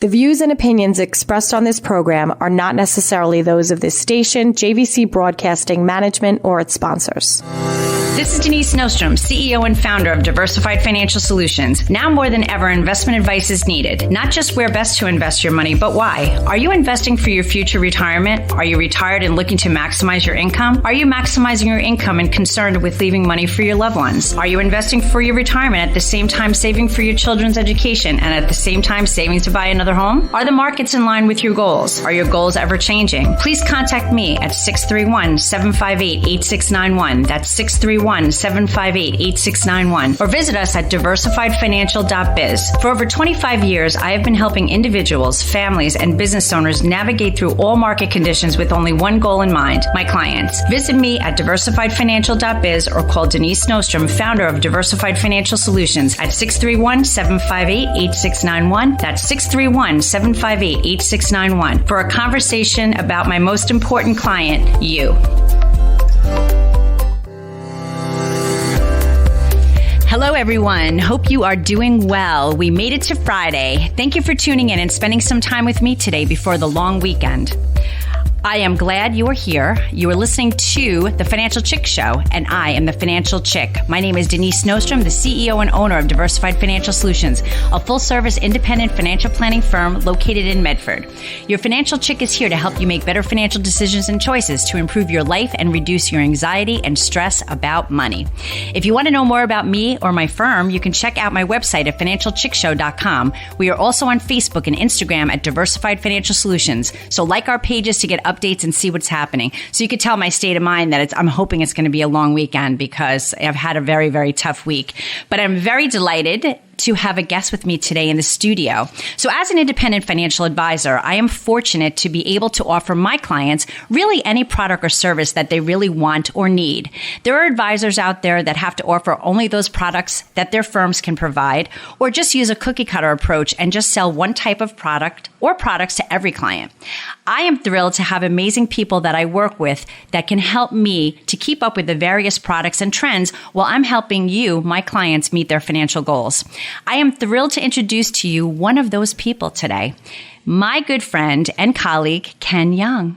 The views and opinions expressed on this program are not necessarily those of this station, JVC Broadcasting Management, or its sponsors. This is Denise Nostrom, CEO and founder of Diversified Financial Solutions. Now more than ever, investment advice is needed. Not just where best to invest your money, but why. Are you investing for your future retirement? Are you retired and looking to maximize your income? Are you maximizing your income and concerned with leaving money for your loved ones? Are you investing for your retirement at the same time saving for your children's education and at the same time saving to buy another home? Are the markets in line with your goals? Are your goals ever changing? Please contact me at 631-758-8691. That's 631-758-8691. Or visit us at diversifiedfinancial.biz. For over 25 years, I have been helping individuals, families, and business owners navigate through all market conditions with only one goal in mind, my clients. Visit me at diversifiedfinancial.biz or call Denise Nostrom, founder of Diversified Financial Solutions, at 631-758-8691. That's 631-758-8691 for a conversation about my most important client, you. Hello, everyone. Hope you are doing well. We made it to Friday. Thank you for tuning in and spending some time with me today before the long weekend. I am glad you are here. You are listening to The Financial Chick Show, and I am the Financial Chick. My name is Denise Nostrom, the CEO and owner of Diversified Financial Solutions, a full-service independent financial planning firm located in Medford. Your Financial Chick is here to help you make better financial decisions and choices to improve your life and reduce your anxiety and stress about money. If you want to know more about me or my firm, you can check out my website at financialchickshow.com. We are also on Facebook and Instagram at Diversified Financial Solutions. So like our pages to get updates and see what's happening. So you could tell my state of mind that I'm hoping it's going to be a long weekend because I've had a very, very tough week. But I'm very delighted to have a guest with me today in the studio. So as an independent financial advisor, I am fortunate to be able to offer my clients really any product or service that they really want or need. There are advisors out there that have to offer only those products that their firms can provide, or just use a cookie cutter approach and just sell one type of product or products to every client. I am thrilled to have amazing people that I work with that can help me to keep up with the various products and trends while I'm helping you, my clients, meet their financial goals. I am thrilled to introduce to you one of those people today, my good friend and colleague, Ken Junge.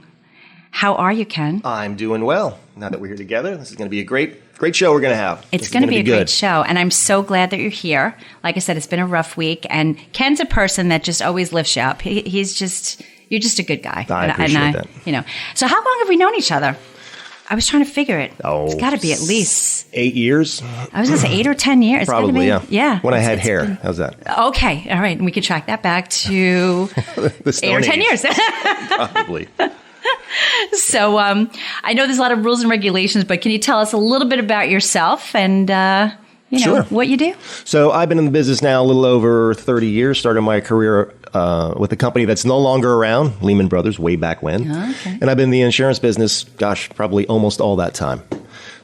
How are you, Ken? I'm doing well. Now that we're here together, this is going to be a great show we're going to have. It's going to be a great show, and I'm so glad that you're here. Like I said, it's been a rough week, and Ken's a person that just always lifts you up. You're just a good guy. I appreciate that. So how long have we known each other? I was trying to figure it. It's got to be at least 8 years. I was going to say 8 or 10 years. Probably, yeah. Yeah. When I had hair. How's that? Okay. All right. And we can track that back to 8 or 10 years. Probably. So I know there's a lot of rules and regulations, but can you tell us a little bit about yourself and Sure. what you do? So I've been in the business now a little over 30 years, started my career with a company that's no longer around, Lehman Brothers, way back when. Oh, okay. And I've been in the insurance business, probably almost all that time.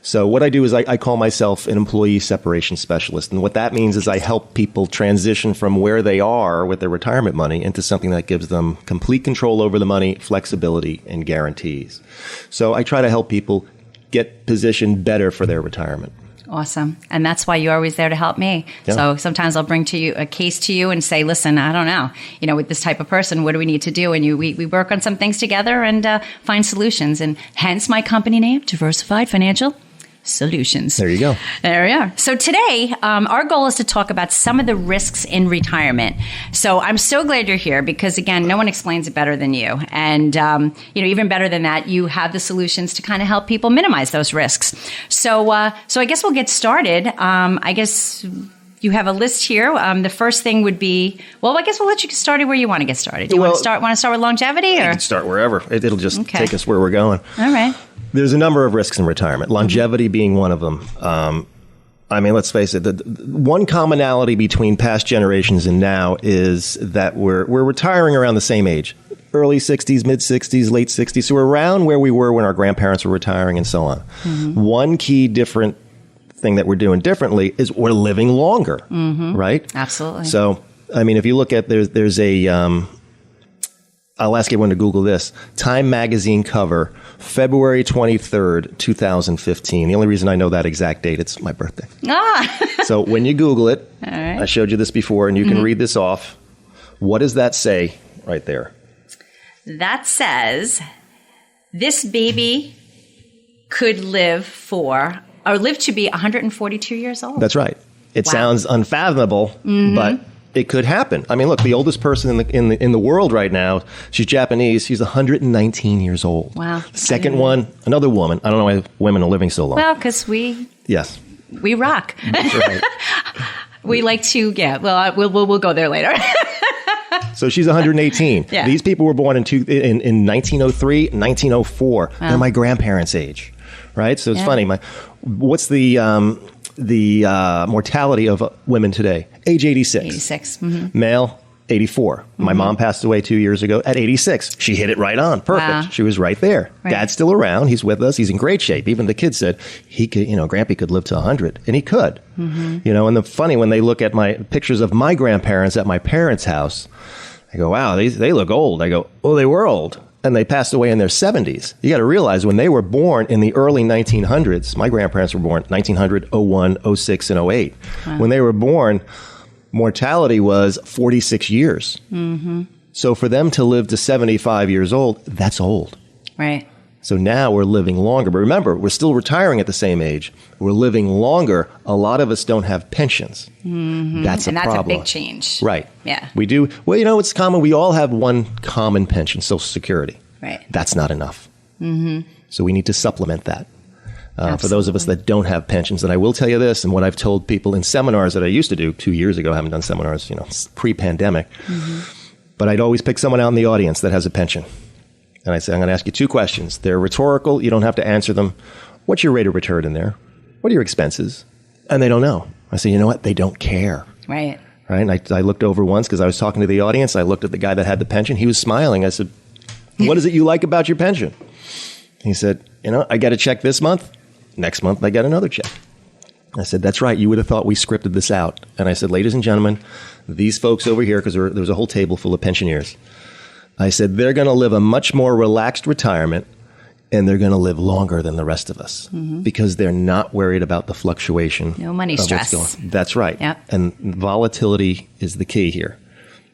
So what I do is I call myself an employee separation specialist. And what that means is I help people transition from where they are with their retirement money into something that gives them complete control over the money, flexibility, and guarantees. So I try to help people get positioned better for their retirement. Awesome. And that's why you're always there to help me. Yeah. So sometimes I'll bring a case to you and say, listen, I don't know, with this type of person, what do we need to do? And we work on some things together and find solutions. And hence my company name, Diversified Financial Solutions. There you go. There we are. So today, our goal is to talk about some of the risks in retirement. So I'm so glad you're here because, again, no one explains it better than you. And, even better than that, you have the solutions to kind of help people minimize those risks. So I guess we'll get started. I guess you have a list here. The first thing would be, I guess we'll let you get started where you want to get started. Do you want to start with longevity? Or? You can start wherever. It'll just take us where we're going. All right. There's a number of risks in retirement, longevity being one of them. Let's face it, the one commonality between past generations and now is that we're retiring around the same age, early 60s, mid 60s, late 60s. So we're around where we were when our grandparents were retiring and so on. Mm-hmm. One key different thing that we're doing differently is we're living longer, right? Absolutely. So, if you look at, there's a, I'll ask everyone to Google this, Time Magazine cover, February 23rd, 2015. The only reason I know that exact date, it's my birthday. So when you Google it, I showed you this before, and you can read this off. What does that say right there? That says this baby could live to be 142 years old. That's right. It Wow. sounds unfathomable, but it could happen. I mean, look, the oldest person in the world right now, she's Japanese. She's 119 years old. Wow. The second one, another woman. I don't know why women are living so long. Well, because we rock. That's right. We like to, we'll go there later. So she's 118. Yeah. These people were born in 1903, 1904. They're my grandparents' age, right? So it's funny. What's the mortality of women today? Age 86. 86. Mm-hmm. Male, 84. My mom passed away 2 years ago at 86. She hit it right on. Perfect. Wow. She was right there. Right. Dad's still around. He's with us. He's in great shape. Even the kids said he could, Grampy could live to 100. And he could. And the funny, when they look at my pictures of my grandparents at my parents' house, I go, wow, they look old. I go, oh, they were old. And they passed away in their 70s. You got to realize when they were born in the early 1900s, my grandparents were born 1900, 01, 06, and 08. Wow. When they were born, mortality was 46 years. So for them to live to 75 years old, that's old. Right. So now we're living longer. But remember, we're still retiring at the same age. We're living longer. A lot of us don't have pensions. That's a problem. And that's a big change. Right. Yeah. We do. Well, it's common. We all have one common pension, Social Security. Right. That's not enough. So we need to supplement that. For those of us that don't have pensions. And I will tell you this, and what I've told people in seminars that I used to do 2 years ago, I haven't done seminars, pre-pandemic. But I'd always pick someone out in the audience that has a pension. And I say, I'm going to ask you 2 questions. They're rhetorical. You don't have to answer them. What's your rate of return in there? What are your expenses? And they don't know. I say, you know what? They don't care. Right. Right. And I looked over once because I was talking to the audience. I looked at the guy that had the pension. He was smiling. I said, what is it you like about your pension? He said, I get a check this month. Next month, I get another check. I said, that's right. You would have thought we scripted this out. And I said, ladies and gentlemen, these folks over here, because there was a whole table full of pensioners. I said, they're going to live a much more relaxed retirement, and they're going to live longer than the rest of us because they're not worried about the fluctuation. No money stress. That's right. Yep. And volatility is the key here.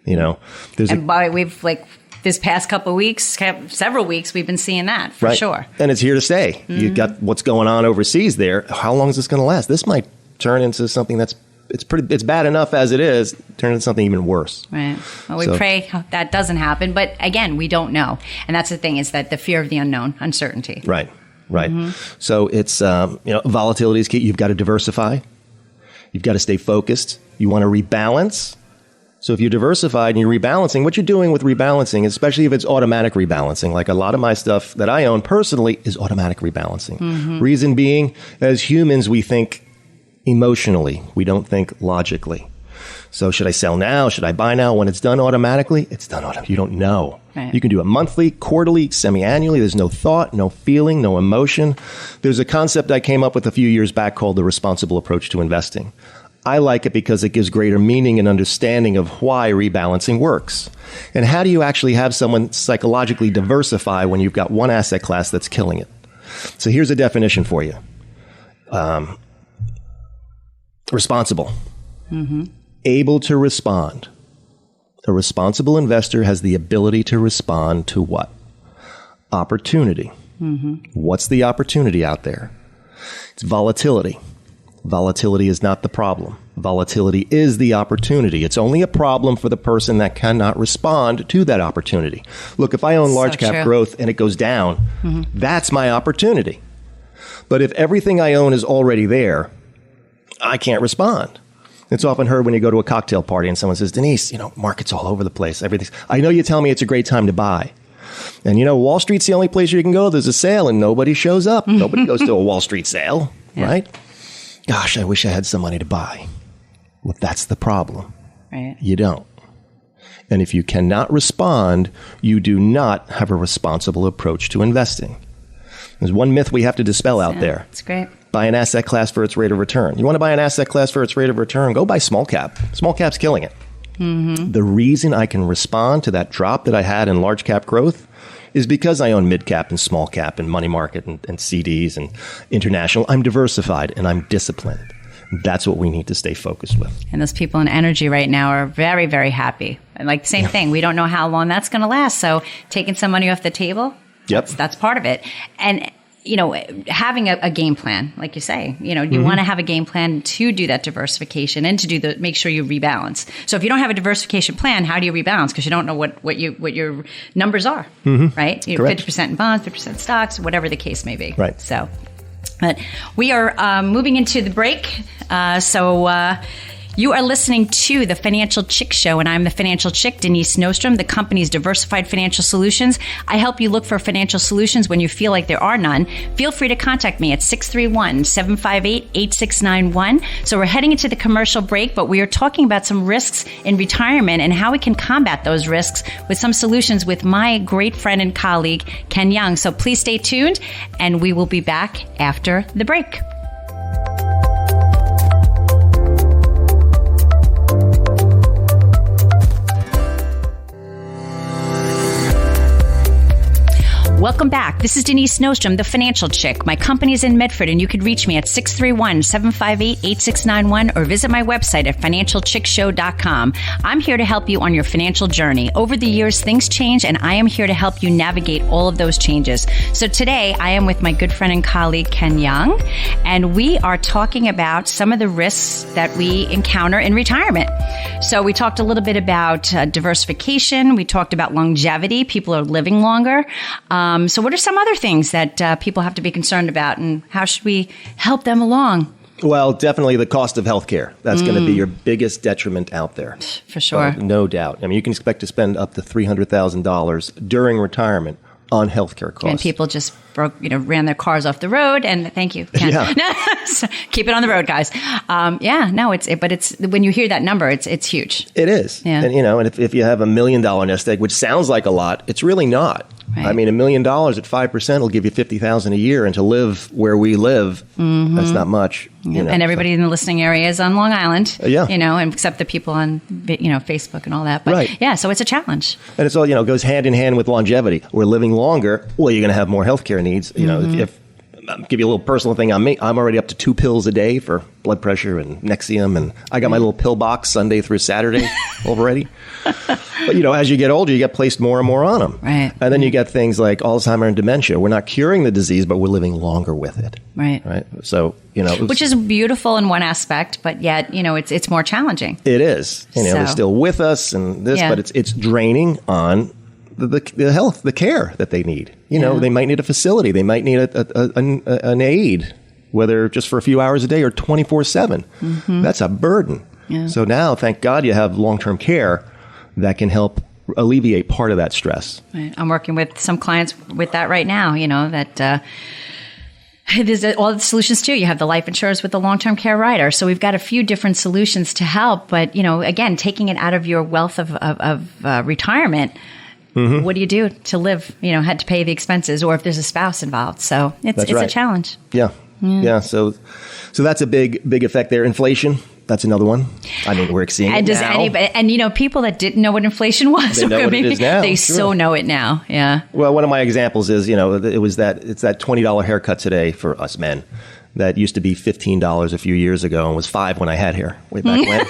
We've this past couple of weeks, several weeks, we've been seeing that for sure. And it's here to stay. You've got what's going on overseas there. How long is this going to last? This might turn into something it's bad enough as it is, turn into something even worse. Right. Well, we pray that doesn't happen. But again, we don't know. And that's the thing, is that the fear of the unknown, uncertainty. Right. So it's, volatility is key. You've got to diversify. You've got to stay focused. You want to rebalance. So if you're diversified and you're rebalancing, what you're doing with rebalancing, especially if it's automatic rebalancing, like a lot of my stuff that I own personally is automatic rebalancing. Reason being, as humans, we think emotionally. We don't think logically. So should I sell now? Should I buy now? When it's done automatically, it's done automatically. You don't know. Right. You can do it monthly, quarterly, semi-annually. There's no thought, no feeling, no emotion. There's a concept I came up with a few years back called the responsible approach to investing. I like it because it gives greater meaning and understanding of why rebalancing works. And how do you actually have someone psychologically diversify when you've got one asset class that's killing it? So here's a definition for you. Responsible. Able to respond. A responsible investor has the ability to respond to what? Opportunity. What's the opportunity out there? It's volatility. Volatility is not the problem. Volatility is the opportunity. It's only a problem for the person that cannot respond to that opportunity. Look, if I own large cap growth and it goes down, that's my opportunity. But if everything I own is already there, I can't respond. It's often heard when you go to a cocktail party and someone says, Denise, market's all over the place. I know you tell me it's a great time to buy. And Wall Street's the only place you can go. There's a sale and nobody shows up. Nobody goes to a Wall Street sale, right? Gosh, I wish I had some money to buy. Well, that's the problem. Right. You don't. And if you cannot respond, you do not have a responsible approach to investing. There's one myth we have to dispel out there. That's great. Buy an asset class for its rate of return. You want to buy an asset class for its rate of return? Go buy small cap. Small cap's killing it. The reason I can respond to that drop that I had in large cap growth is because I own mid cap and small cap and money market and CDs and international. I'm diversified and I'm disciplined. That's what we need to stay focused with. And those people in energy right now are very, very happy. And like the same thing, we don't know how long that's going to last. So taking some money off the table, that's part of it. And, having a game plan, like you say, you want to have a game plan to do that diversification and to make sure you rebalance. So if you don't have a diversification plan, how do you rebalance? Because you don't know what your numbers are, right? 50% in bonds, 50% stocks, whatever the case may be. Right. So, but we are moving into the break. You are listening to The Financial Chick Show, and I'm the Financial Chick, Denise Nostrom, the company's diversified financial solutions. I help you look for financial solutions when you feel like there are none. Feel free to contact me at 631-758-8691. So we're heading into the commercial break, but we are talking about some risks in retirement and how we can combat those risks with some solutions with my great friend and colleague, Ken Junge. So please stay tuned, and we will be back after the break. Welcome back. This is Denise Nostrom, the Financial Chick. My company's in Medford, and you could reach me at 631-758-8691 or visit my website at financialchickshow.com. I'm here to help you on your financial journey. Over the years, things change, and I am here to help you navigate all of those changes. So today, I am with my good friend and colleague, Ken Junge, and we are talking about some of the risks that we encounter in retirement. So we talked a little bit about diversification. We talked about longevity. People are living longer. So what are some other things that people have to be concerned about, and how should we help them along? Well, definitely the cost of healthcare. That's going to be your biggest detriment out there. For sure. No doubt. I mean, you can expect to spend up to $300,000 during retirement on healthcare costs. And people just ran their cars off the road, and thank you. Yeah. So keep it on the road, guys. But it's when you hear that number, it's huge. It is. Yeah. And, and if you have $1 million nest egg, which sounds like a lot, it's really not. Right. I mean, $1 million at 5% will give you $50,000 a year, and to live where we live, that's not much. And everybody in the listening area is on Long Island. And except the people on Facebook and all that. But right. Yeah, so it's a challenge. And it's all goes hand in hand with longevity. We're living longer. Well, you're going to have more healthcare needs. If I'll give you a little personal thing on me. I'm already up to 2 pills a day for blood pressure and Nexium, and I got my little pill box Sunday through Saturday already. But, as you get older, you get placed more and more on them. Right. And then you get things like Alzheimer's and dementia. We're not curing the disease, but we're living longer with it. Right. Right. So, which is beautiful in one aspect, but yet, it's more challenging. It is. They're still with us and this, but it's draining on the health, the care that they need. They might need a facility. They might need an aide, whether just for a few hours a day or 24/7. That's a burden. Yeah. So now, thank God, you have long-term care that can help alleviate part of that stress. Right. I'm working with some clients with that right now, that there's all the solutions too. You have the life insurance with the long-term care rider. So we've got a few different solutions to help. But, again, taking it out of your wealth of retirement, what do you do to live, had to pay the expenses, or if there's a spouse involved. So it's a challenge. Yeah. So that's a big effect there. Inflation. That's another one. I mean, we're seeing it now. And people that didn't know what inflation was, they know what it is now. They so know it now. Yeah. Well, one of my examples is, it's that $20 haircut today for us men that used to be $15 a few years ago and was $5 when I had hair way back when.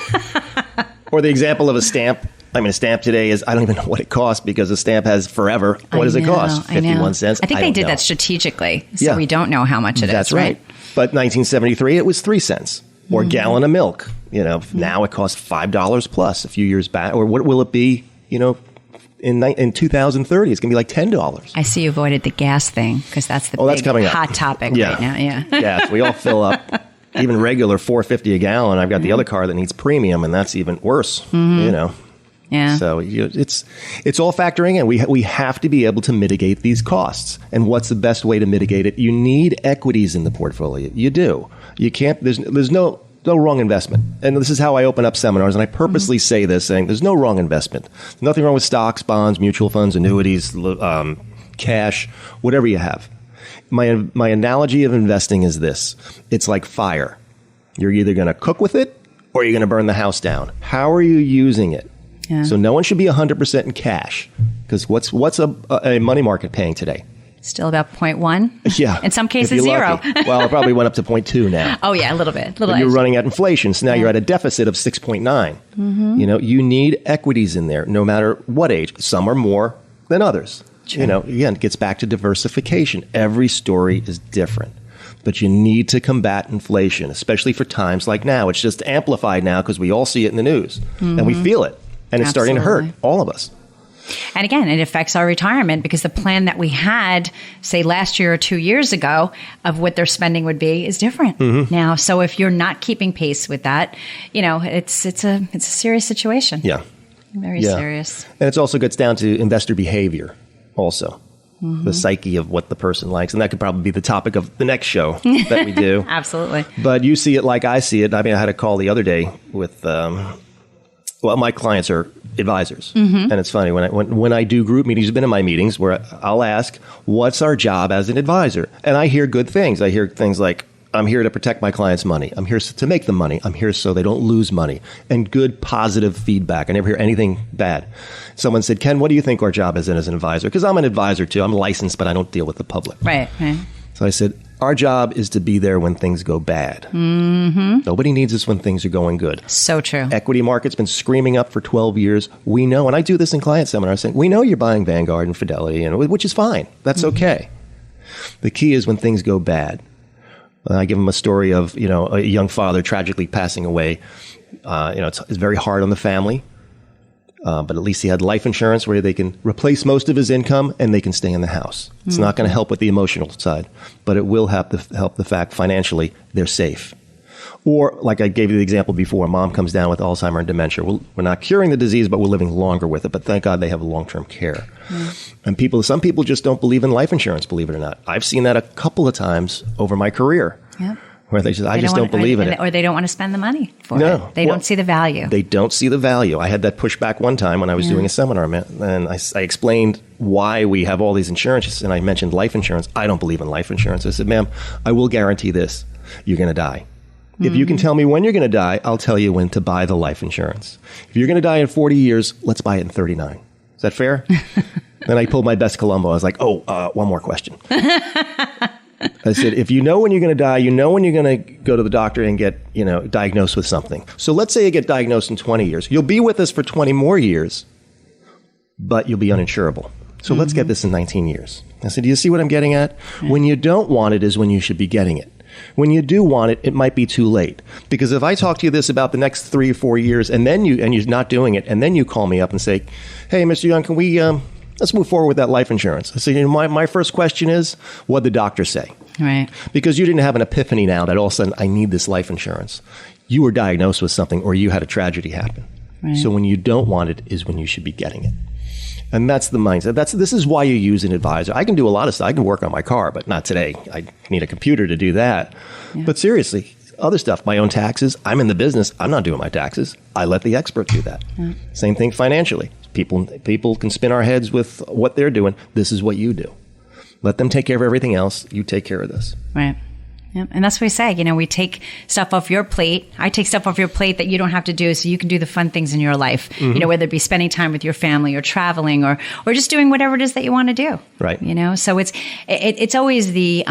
Or the example of a stamp. I mean, a stamp today is, I don't even know what it costs because a stamp has forever. What does it cost? 51 cents? I think they did that strategically, so we don't know how much it is. That's right. But 1973, it was 3 cents. Or a gallon of milk. Now it costs $5 plus a few years back. Or what will it be, in 2030? It's going to be like $10. I see you avoided the gas thing because that's the that's coming hot topic right now. Yeah. Gas. We all fill up even regular $4.50 a gallon. I've got the other car that needs premium, and that's even worse, Yeah. So it's all factoring in. We have to be able to mitigate these costs. And what's the best way to mitigate it? You need equities in the portfolio. You do. You can't. There's no wrong investment. And this is how I open up seminars. And I purposely say this, saying there's no wrong investment. Nothing wrong with stocks, bonds, mutual funds, annuities, cash, whatever you have. My analogy of investing is this: it's like fire. You're either going to cook with it or you're going to burn the house down. How are you using it? Yeah. So no one should be 100% in cash, because what's a money market paying today? Still about 0.1? Yeah. In some cases, 0. Well, it probably went up to 0.2 now. Oh, yeah, a little bit. But you're running at inflation, so now you're at a deficit of 6.9. Mm-hmm. You need equities in there, no matter what age. Some are more than others. True. Again, it gets back to diversification. Every story is different. But you need to combat inflation, especially for times like now. It's just amplified now because we all see it in the news, and we feel it. And it's starting to hurt all of us. And again, it affects our retirement because the plan that we had, say last year or 2 years ago, of what their spending would be is different now. So if you're not keeping pace with that, it's a serious situation. Yeah. Very serious. And it also gets down to investor behavior also. The psyche of what the person likes. And that could probably be the topic of the next show that we do. Absolutely. But you see it like I see it. I mean, I had a call the other day with, my clients are advisors. And it's funny, when I do group meetings, you've been in my meetings where I'll ask, what's our job as an advisor? And I hear good things. I hear things like, I'm here to protect my client's money. I'm here to make them money. I'm here so they don't lose money. And good, positive feedback. I never hear anything bad. Someone said, Ken, what do you think our job is as an advisor? Because I'm an advisor too. I'm licensed, but I don't deal with the public. Right. So I said, our job is to be there when things go bad. Nobody needs us when things are going good. So true. Equity market's been screaming up for 12 years. We know, and I do this in client seminars, saying, we know you're buying Vanguard and Fidelity, which is fine. That's okay. The key is when things go bad. I give them a story of, a young father tragically passing away. It's very hard on the family. But at least he had life insurance where they can replace most of his income and they can stay in the house. It's not going to help with the emotional side, but it will help the fact financially they're safe. Or like I gave you the example before, mom comes down with Alzheimer's and dementia. We're not curing the disease, but we're living longer with it. But thank God they have long-term care. And some people just don't believe in life insurance, believe it or not. I've seen that a couple of times over my career. Yep. Where I just don't believe in it. Or they don't want to spend the money for it. They don't see the value. They don't see the value. I had that pushback one time when I was doing a seminar, and I explained why we have all these insurances, and I mentioned life insurance. I don't believe in life insurance. I said, ma'am, I will guarantee this. You're going to die. If you can tell me when you're going to die, I'll tell you when to buy the life insurance. If you're going to die in 40 years, let's buy it in 39. Is that fair? Then I pulled my best Columbo. I was like, one more question. I said, if you know when you're going to die, you know when you're going to go to the doctor and get, diagnosed with something. So let's say you get diagnosed in 20 years. You'll be with us for 20 more years, but you'll be uninsurable. So let's get this in 19 years. I said, do you see what I'm getting at? When you don't want it is when you should be getting it. When you do want it, it might be too late. Because if I talk to you this about the next 3 or 4 years, and then you're not doing it, and then you call me up and say, hey, Mr. Young, can we... let's move forward with that life insurance. I said, my first question is, what did the doctor say? Right. Because you didn't have an epiphany now that all of a sudden, I need this life insurance. You were diagnosed with something or you had a tragedy happen. Right. So when you don't want it is when you should be getting it. And that's the mindset. This is why you use an advisor. I can do a lot of stuff. I can work on my car, but not today. I need a computer to do that. Yeah. But seriously, other stuff, my own taxes. I'm in the business. I'm not doing my taxes. I let the expert do that. Yeah. Same thing financially. People can spin our heads with what they're doing. This is what you do. Let them take care of everything else. You take care of this. Right. Yep. And that's what we say. We take stuff off your plate. I take stuff off your plate that you don't have to do so you can do the fun things in your life. Whether it be spending time with your family or traveling or just doing whatever it is that you want to do. Right. So it's always the...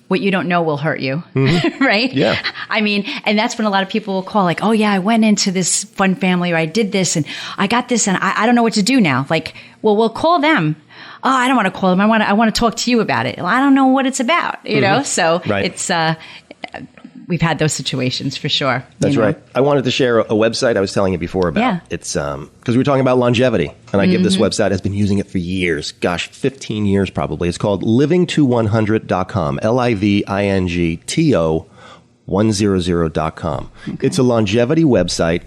what you don't know will hurt you, right? Yeah. I mean, and that's when a lot of people will call like, oh yeah, I went into this fun family or I did this and I got this and I don't know what to do now. Like, well, we'll call them. Oh, I don't want to call them. I want to talk to you about it. Well, I don't know what it's about, So it's, we've had those situations for sure. That's right. I wanted to share a website I was telling you before about. Yeah. It's because we were talking about longevity, and I give this website. I've been using it for years. Gosh, 15 years probably. It's called livingto100.com. livingto100.com. Okay. It's a longevity website,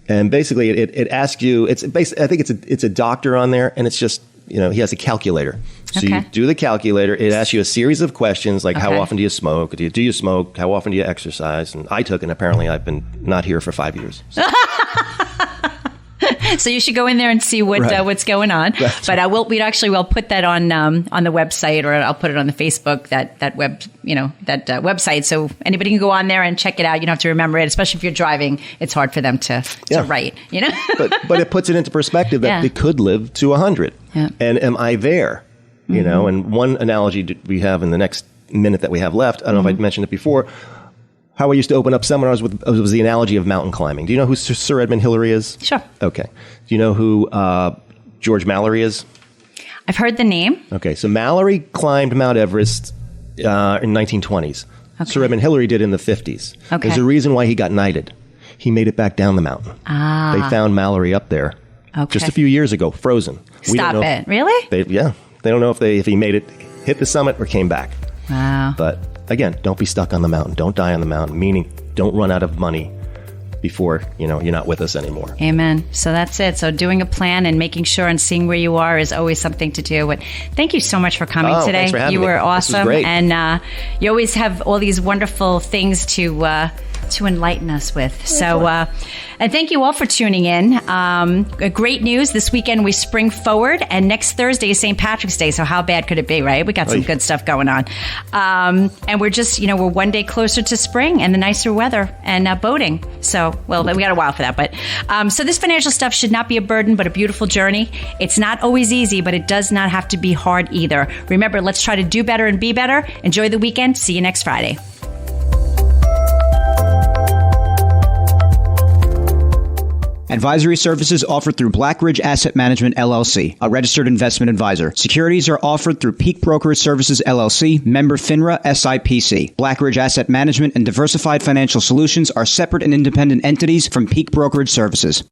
and basically it asks you. I think it's a doctor on there, and it's just. He has a calculator. So you do the calculator. It asks you a series of questions like how often do you smoke? Do you smoke? How often do you exercise? And I took it, and apparently I've been not here for 5 years. So. So you should go in there and see what's going on. That's but we'll put that on the website, or I'll put it on the Facebook that website, so anybody can go on there and check it out. You don't have to remember it, especially if you're driving. It's hard for them to write. But it puts it into perspective that they could live to 100. Yeah. And am I there? you know, and one analogy we have in the next minute that we have left, I don't know if I mentioned it before, how I used to open up seminars was the analogy of mountain climbing. Do you know who Sir Edmund Hillary is? Sure. Okay. Do you know who George Mallory is? I've heard the name. Okay. So Mallory climbed Mount Everest in 1920s. Okay. Sir Edmund Hillary did in the 50s. Okay. There's a reason why he got knighted. He made it back down the mountain. They found Mallory up there just a few years ago, frozen. Stop it. Really? They don't know if he made it, hit the summit, or came back. Wow. But again, don't be stuck on the mountain. Don't die on the mountain, meaning don't run out of money before, you're not with us anymore. Amen. So that's it. So doing a plan and making sure and seeing where you are is always something to do. But thank you so much for coming today. Thanks for having you me. were awesome. This was great. And you always have all these wonderful things to enlighten us with. So, and thank you all for tuning in. Great news. This weekend we spring forward, and next Thursday is St. Patrick's Day. So how bad could it be, right? We got some good stuff going on. And we're just, we're one day closer to spring and the nicer weather and boating. So, well, we got a while for that. But so this financial stuff should not be a burden, but a beautiful journey. It's not always easy, but it does not have to be hard either. Remember, let's try to do better and be better. Enjoy the weekend. See you next Friday. Advisory services offered through Blackridge Asset Management, LLC, a registered investment advisor. Securities are offered through Peak Brokerage Services, LLC, member FINRA, SIPC. Blackridge Asset Management and Diversified Financial Solutions are separate and independent entities from Peak Brokerage Services.